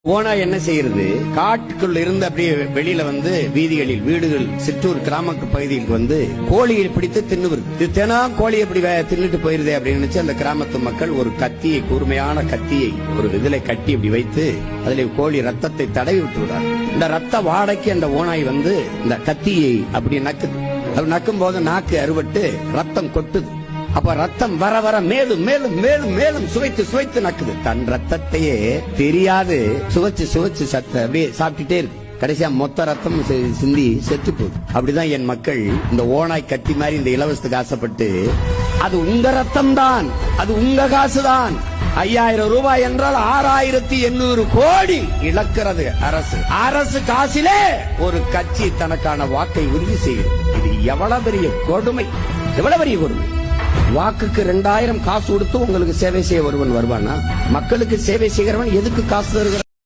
ஓனா என்ன செய்யறது? காட்டுக்குள்ள இருந்து அப்படியே வெளியில வந்து வீதிகளில், வீடுகள், சிற்றூர் கிராம பகுதிகளுக்கு வந்து கோழியை பிடித்து தின்னுவது. தினம் கோழி எப்படி தின்னுட்டு போயிருதே அப்படின்னு நினைச்சு அந்த கிராமத்து மக்கள் ஒரு கத்தியை, கூர்மையான கத்தியை ஒரு இதில கட்டி அப்படி வைத்து அதில் கோழி ரத்தத்தை தடவி விட்டுறார். இந்த ரத்த வாடைக்கு அந்த ஓனாய் வந்து இந்த கத்தியை அப்படி நக்குது. அது நக்கும் போது நாக்கு அறுபட்டு ரத்தம் கொட்டுது. அப்ப ரத்தம் வர வர மேலும் மேலும் மேலும் மேலும் சுவைத்து சுவைத்து நக்குது. தன் ரத்தத்தையே தெரியாது சுவைச்சு சுவைச்சு அப்படியே சாப்பிட்டுட்டே இருக்கு. கடைசியா மொத்த ரத்தம் சிந்தி செத்து போகுது. அப்படிதான் என் மக்கள் இந்த ஓனாய் கத்தி மாதிரி இந்த இலவசத்துக்கு ஆசைப்பட்டு, அது உங்க ரத்தம் தான், அது உங்க காசுதான், 5000 ரூபாய் என்றால் 6800 கோடி இழக்கிறது அரசு. அரசு காசிலே ஒரு கட்சி தனக்கான வாக்கை உறுதி செய்கிறது. இது எவ்வளவு பெரிய கொடுமை, எவ்வளவு பெரிய கொடுமை. வாக்குக்கு 2000 காசு கொடுத்து உங்களுக்கு சேவை செய்ய ஒருவன் வருவானா? மக்களுக்கு சேவை செய்கிறவன் எதுக்கு காசு தருகிறான்?